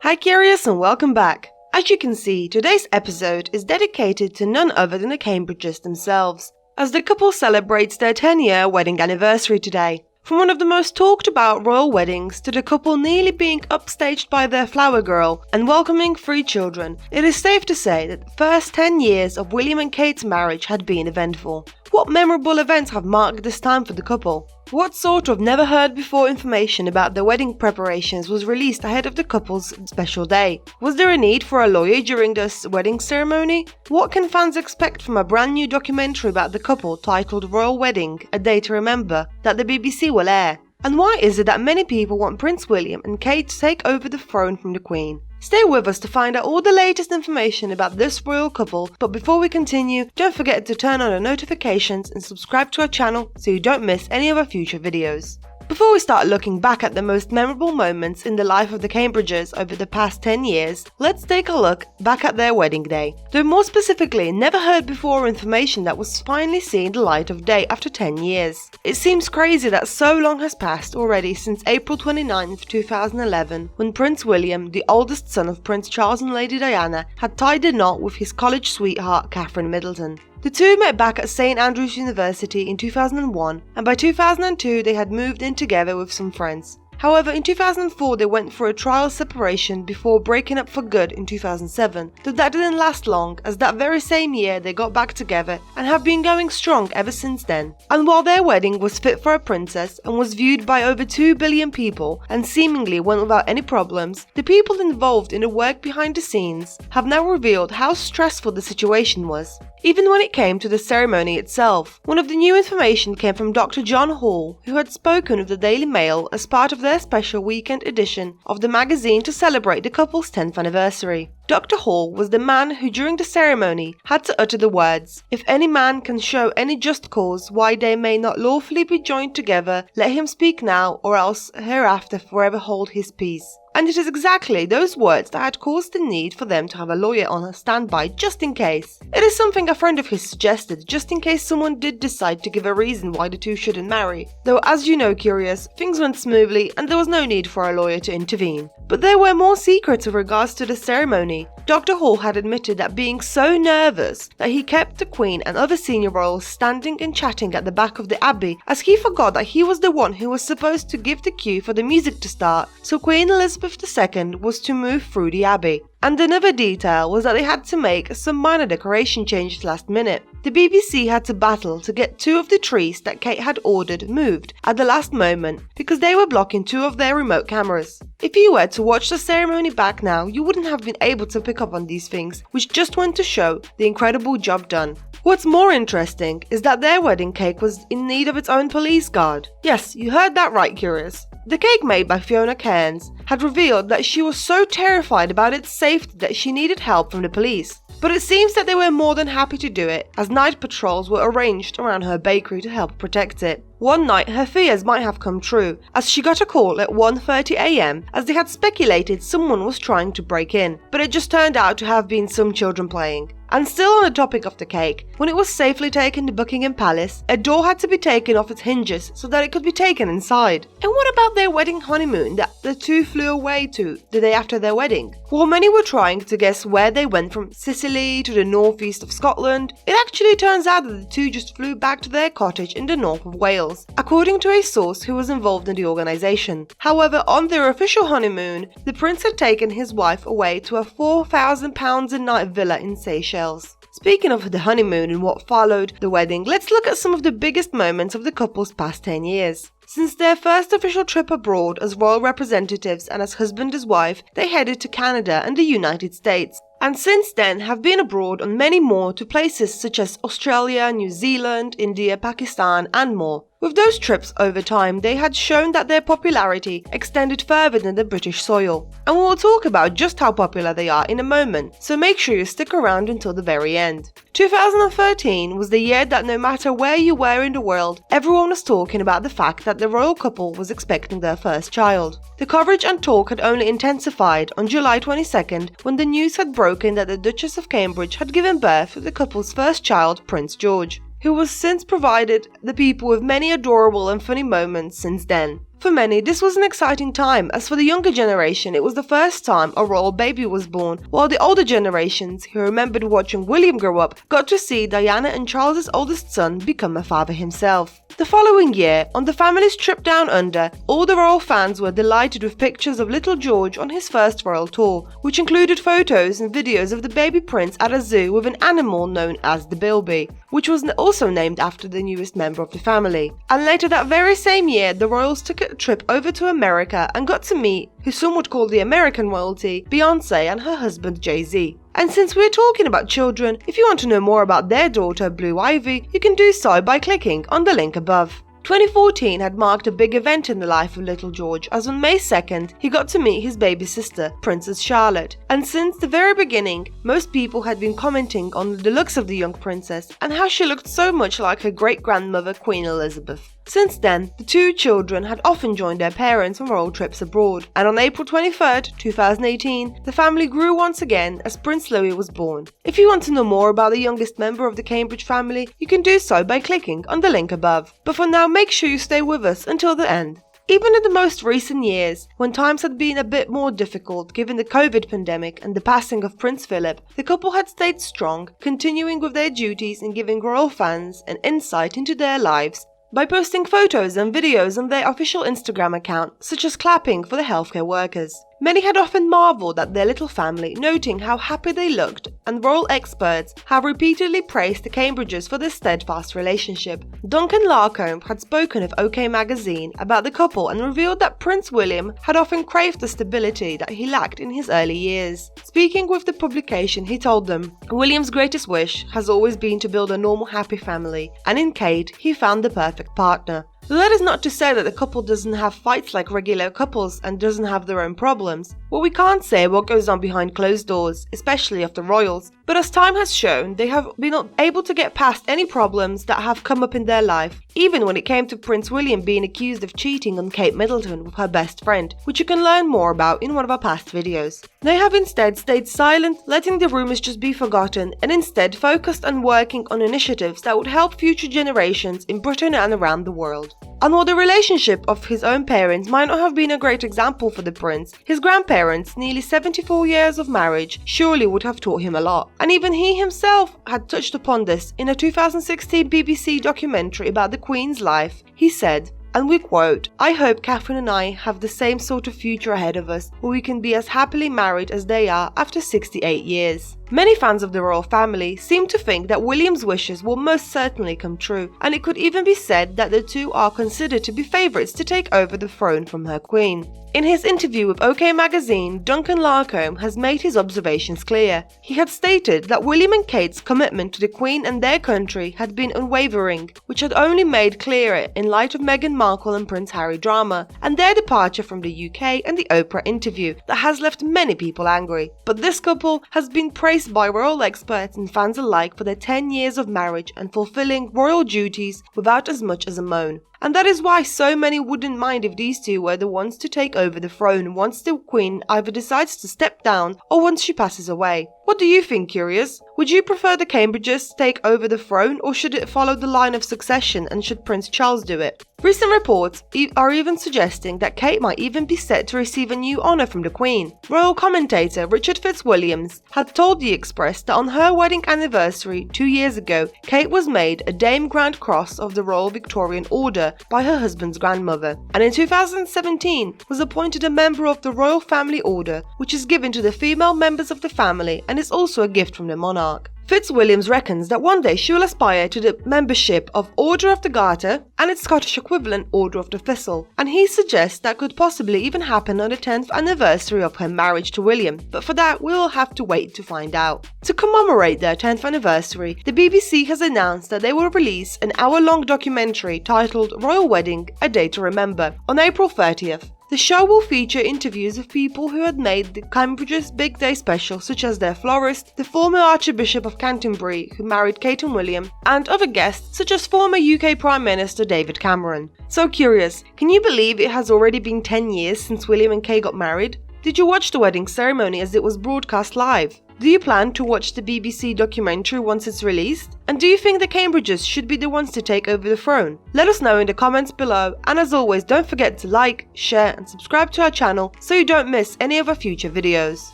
Hi Curious and welcome back. As you can see, today's episode is dedicated to none other than the Cambridges themselves, as the couple celebrates their 10-year wedding anniversary today. From one of the most talked about royal weddings to the couple nearly being upstaged by their flower girl and welcoming 3 children, it is safe to say that the first 10 years of William and Kate's marriage had been eventful. What memorable events have marked this time for the couple? What sort of never-heard-before information about their wedding preparations was released ahead of the couple's special day? Was there a need for a lawyer during this wedding ceremony? What can fans expect from a brand new documentary about the couple titled Royal Wedding, A Day to Remember, that the BBC will air? And why is it that many people want Prince William and Kate to take over the throne from the Queen? Stay with us to find out all the latest information about this royal couple, but before we continue, don't forget to turn on the notifications and subscribe to our channel so you don't miss any of our future videos. Before we start looking back at the most memorable moments in the life of the Cambridges over the past 10 years, let's take a look back at their wedding day. Though more specifically, never heard before information that was finally seeing the light of day after 10 years. It seems crazy that so long has passed already since April 29, 2011, when Prince William, the oldest son of Prince Charles and Lady Diana, had tied the knot with his college sweetheart Catherine Middleton. The two met back at St Andrews University in 2001, and by 2002 they had moved in together with some friends. However, in 2004 they went for a trial separation before breaking up for good in 2007, though that didn't last long, as that very same year they got back together and have been going strong ever since then. And while their wedding was fit for a princess and was viewed by over 2 billion people and seemingly went without any problems, the people involved in the work behind the scenes have now revealed how stressful the situation was. Even when it came to the ceremony itself, one of the new information came from Dr. John Hall, who had spoken with the Daily Mail as part of their special weekend edition of the magazine to celebrate the couple's 10th anniversary. Dr. Hall was the man who during the ceremony had to utter the words, "If any man can show any just cause why they may not lawfully be joined together, let him speak now or else hereafter forever hold his peace." And it is exactly those words that had caused the need for them to have a lawyer on standby just in case. It is something a friend of his suggested, just in case someone did decide to give a reason why the two shouldn't marry. Though as you know, Curious, things went smoothly and there was no need for a lawyer to intervene. But there were more secrets in regards to the ceremony. Dr. Hall had admitted that being so nervous that he kept the Queen and other senior royals standing and chatting at the back of the Abbey, as he forgot that he was the one who was supposed to give the cue for the music to start, so Queen Elizabeth II was to move through the Abbey. And another detail was that they had to make some minor decoration changes last minute. The BBC had to battle to get 2 of the trees that Kate had ordered moved at the last moment because they were blocking 2 of their remote cameras. If you were to watch the ceremony back now, you wouldn't have been able to pick up on these things, which just went to show the incredible job done. What's more interesting is that their wedding cake was in need of its own police guard. Yes, you heard that right, Curious. The cake made by Fiona Cairns had revealed that she was so terrified about its safety that she needed help from the police. But it seems that they were more than happy to do it, as night patrols were arranged around her bakery to help protect it. One night her fears might have come true, as she got a call at 1:30 AM as they had speculated someone was trying to break in, but it just turned out to have been some children playing. And still on the topic of the cake, when it was safely taken to Buckingham Palace, a door had to be taken off its hinges so that it could be taken inside. And what about their wedding honeymoon that the two flew away to the day after their wedding? While many were trying to guess where they went from Sicily to the northeast of Scotland, it actually turns out that the two just flew back to their cottage in the north of Wales, according to a source who was involved in the organisation. However, on their official honeymoon, the prince had taken his wife away to a £4,000 a night villa in Seychelles. Speaking of the honeymoon and what followed the wedding, let's look at some of the biggest moments of the couple's past 10 years. Since their first official trip abroad as royal representatives and as husband and wife, they headed to Canada and the United States. And since then have been abroad on many more to places such as Australia, New Zealand, India, Pakistan and more. With those trips over time, they had shown that their popularity extended further than the British soil. And we'll talk about just how popular they are in a moment, so make sure you stick around until the very end. 2013 was the year that no matter where you were in the world, everyone was talking about the fact that the royal couple was expecting their first child. The coverage and talk had only intensified on July 22nd when the news had broken that the Duchess of Cambridge had given birth to the couple's first child, Prince George, who has since provided the people with many adorable and funny moments since then. For many, this was an exciting time, as for the younger generation, it was the first time a royal baby was born, while the older generations, who remembered watching William grow up, got to see Diana and Charles's oldest son become a father himself. The following year, on the family's trip down under, all the royal fans were delighted with pictures of little George on his first royal tour, which included photos and videos of the baby prince at a zoo with an animal known as the bilby, which was also named after the newest member of the family. And later that very same year, the royals took a trip over to America and got to meet, who some would call the American royalty, Beyoncé and her husband Jay-Z. And since we're talking about children, if you want to know more about their daughter Blue Ivy, you can do so by clicking on the link above. 2014 had marked a big event in the life of little George, as on May 2nd, he got to meet his baby sister, Princess Charlotte. And since the very beginning, most people had been commenting on the looks of the young princess and how she looked so much like her great-grandmother Queen Elizabeth. Since then, the two children had often joined their parents on royal trips abroad, and on April 23, 2018, the family grew once again as Prince Louis was born. If you want to know more about the youngest member of the Cambridge family, you can do so by clicking on the link above. But for now, make sure you stay with us until the end. Even in the most recent years, when times had been a bit more difficult given the COVID pandemic and the passing of Prince Philip, the couple had stayed strong, continuing with their duties and giving royal fans an insight into their lives by posting photos and videos on their official Instagram account, such as clapping for the healthcare workers. Many had often marveled at their little family, noting how happy they looked, and royal experts have repeatedly praised the Cambridges for their steadfast relationship. Duncan Larcombe had spoken of OK Magazine about the couple and revealed that Prince William had often craved the stability that he lacked in his early years. Speaking with the publication, he told them, "William's greatest wish has always been to build a normal, happy family, and in Kate, he found the perfect partner." Though that is not to say that the couple doesn't have fights like regular couples and doesn't have their own problems. Well, we can't say what goes on behind closed doors, especially of the royals, but as time has shown, they have been able to get past any problems that have come up in their life, even when it came to Prince William being accused of cheating on Kate Middleton with her best friend, which you can learn more about in one of our past videos. They have instead stayed silent, letting the rumours just be forgotten, and instead focused on working on initiatives that would help future generations in Britain and around the world. And while the relationship of his own parents might not have been a great example for the prince, his grandparents, nearly 74 years of marriage, surely would have taught him a lot. And even he himself had touched upon this in a 2016 BBC documentary about the Queen's life. He said, and we quote, "I hope Catherine and I have the same sort of future ahead of us, where we can be as happily married as they are after 68 years. Many fans of the royal family seem to think that William's wishes will most certainly come true, and it could even be said that the two are considered to be favourites to take over the throne from her queen. In his interview with OK Magazine, Duncan Larcombe has made his observations clear. He had stated that William and Kate's commitment to the Queen and their country had been unwavering, which had only made clearer in light of Meghan Markle and Prince Harry drama, and their departure from the UK and the Oprah interview that has left many people angry. But this couple has been praised by royal experts and fans alike for their 10 years of marriage and fulfilling royal duties without as much as a moan. And that is why so many wouldn't mind if these two were the ones to take over the throne once the Queen either decides to step down or once she passes away. What do you think, Curious? Would you prefer the Cambridges take over the throne, or should it follow the line of succession, and should Prince Charles do it? Recent reports are even suggesting that Kate might even be set to receive a new honour from the Queen. Royal commentator Richard Fitzwilliams had told The Express that on her wedding anniversary 2 years ago, Kate was made a Dame Grand Cross of the Royal Victorian Order by her husband's grandmother, and in 2017 was appointed a member of the Royal Family Order, which is given to the female members of the family and is also a gift from the monarch. Fitzwilliams reckons that one day she will aspire to the membership of Order of the Garter and its Scottish equivalent Order of the Thistle, and he suggests that could possibly even happen on the 10th anniversary of her marriage to William, but for that we will have to wait to find out. To commemorate their 10th anniversary, the BBC has announced that they will release an hour-long documentary titled Royal Wedding, A Day to Remember on April 30th. The show will feature interviews of people who had made the Cambridge's Big Day special, such as their florist, the former Archbishop of Canterbury who married Kate and William, and other guests such as former UK Prime Minister David Cameron. So Curious, can you believe it has already been 10 years since William and Kate got married? Did you watch the wedding ceremony as it was broadcast live? Do you plan to watch the BBC documentary once it's released? And do you think the Cambridges should be the ones to take over the throne? Let us know in the comments below, and as always, don't forget to like, share and subscribe to our channel so you don't miss any of our future videos.